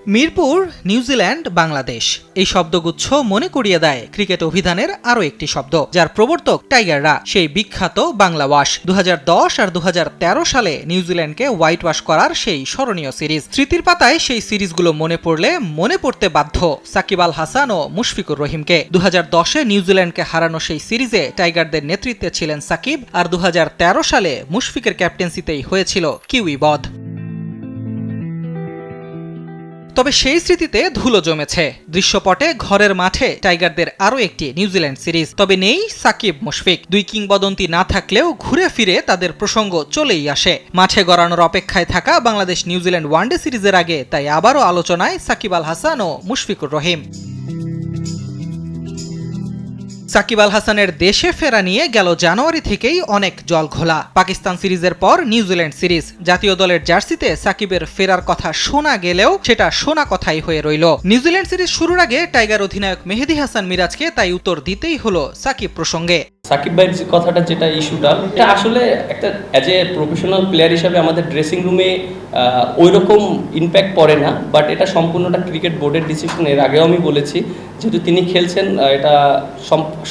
Mirpur, New Zealand, Bangladesh এই শব্দগুচ্ছ মনে করিয়ে দেয় ক্রিকেট অভিধানের আরও একটি শব্দ, যার প্রবর্তক টাইগাররা। সেই বিখ্যাত বাংলা ওয়াশ 2010 আর 2013 সালে নিউজিল্যান্ডকে হোয়াইট ওয়াশ করার সেই স্মরণীয় সিরিজ। স্মৃতির পাতায় সেই সিরিজগুলো মনে পড়লে মনে পড়তে বাধ্য সাকিব আল হাসান ও মুশফিকুর রহিমকে। 2010-এ নিউজিল্যান্ডকে হারানো সেই সিরিজে টাইগারদের নেতৃত্বে ছিলেন সাকিব, আর 2013 সালে মুশফিকের ক্যাপ্টেন্সিতেই হয়েছিল কিউই বধ। তবে সেই স্মৃতিতে ধুলো জমেছে। দৃশ্যপটে ঘরের মাঠে টাইগারদের আরও একটি নিউজিল্যান্ড সিরিজ। তবে নেই সাকিব মুশফিক। দুই কিংবদন্তি না থাকলেও ঘুরে ফিরে তাদের প্রসঙ্গ চলেই আসে। মাঠে গড়ানোর অপেক্ষায় থাকা বাংলাদেশ নিউজিল্যান্ড ওয়ানডে সিরিজের আগে তাই আবারও আলোচনায় সাকিব আল হাসান ও মুশফিকুর রহিম। সাকিব আল হাসানের দেশে ফেরা নিয়ে গেল জানুয়ারি থেকেই অনেক জল ঘোলা। পাকিস্তান সিরিজের পর নিউজিল্যান্ড সিরিজ। জাতীয় দলের জার্সিতে সাকিবের ফেরার কথা শোনা গেলেও সেটা শোনা কথাই হয়ে রইল। নিউজিল্যান্ড সিরিজ শুরুর আগে টাইগার অধিনায়ক মেহেদী হাসান মিরাজকে তাই উত্তর দিতেই হলো সাকিব প্রসঙ্গে। সাকিব ভাইয়ের যে কথাটা, যেটা ইস্যুটা, এটা আসলে একটা অ্যাজ এ প্রফেশনাল প্লেয়ার হিসাবে আমাদের ড্রেসিং রুমে ওই রকম ইম্প্যাক্ট পড়ে না, বাট এটা সম্পূর্ণটা ক্রিকেট বোর্ডের ডিসিশন। এর আগেও আমি বলেছি, যেহেতু তিনি খেলছেন, এটা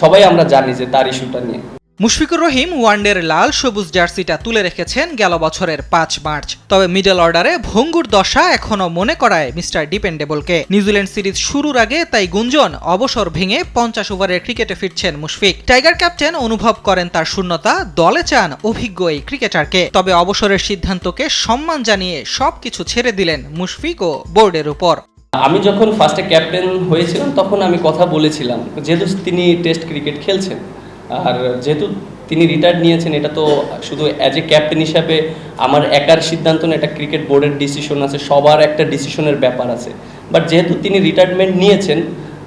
সবাই আমরা জানি যে তার ইস্যুটা নিয়ে। মুশফিকুর রহিম ওয়ানডের লাল সবুজ জার্সিটা তুলে রেখেছেন গেল বছরের 5 মার্চ। তবে মিডল অর্ডারে ভঙ্গুর দশা এখনও মনে করায় মিস্টার ডিপেন্ডেবলকে। নিউজিল্যান্ড সিরিজ শুরুর আগে তাই গুঞ্জন অবসর ভেঙে 50 ওভারের ক্রিকেটে ফিরছেন মুশফিক। টাইগার ক্যাপ্টেন অনুভব করেন তার শূন্যতা, দলে চান অভিজ্ঞ এই ক্রিকেটারকে। তবে অবসরের সিদ্ধান্তকে সম্মান জানিয়ে সবকিছু ছেড়ে দিলেন মুশফিক ও বোর্ডের উপর। আমি যখন ফার্স্টে ক্যাপ্টেন হয়েছিলাম তখন আমি কথা বলেছিলাম, যেহেতু তিনি টেস্ট ক্রিকেট খেলছেন আর যেহেতু তিনি রিটায়ার্ড নিয়েছেন, এটা তো শুধু অ্যাজ এ ক্যাপ্টেন হিসাবে আমার একার সিদ্ধান্ত না, এটা ক্রিকেট বোর্ডের ডিসিশন আছে, সবার একটা ডিসিশনের ব্যাপার আছে। বাট যেহেতু তিনি রিটায়ারমেন্ট নিয়েছেন,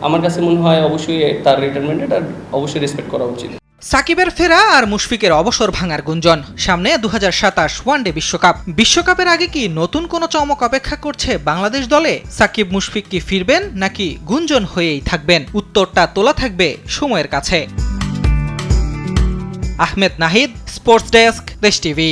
আমার কাছে মনে হয় অবশ্যই তার রিটায়ারমেন্ট এটা অবশ্যই রেসপেক্ট করা উচিত। সাকিবের ফেরা আর মুশফিকের অবসর ভাঙার গুঞ্জন। সামনে 2027 ওয়ানডে বিশ্বকাপ। বিশ্বকাপের আগে কি নতুন কোনো চমক অপেক্ষা করছে বাংলাদেশ দলে? সাকিব মুশফিক কি ফিরবেন নাকি গুঞ্জন হয়েই থাকবেন? উত্তরটা তোলা থাকবে সময়ের কাছে। আহমেদ নাহিদ, স্পোর্টস ডেস্ক, দেশ টিভি।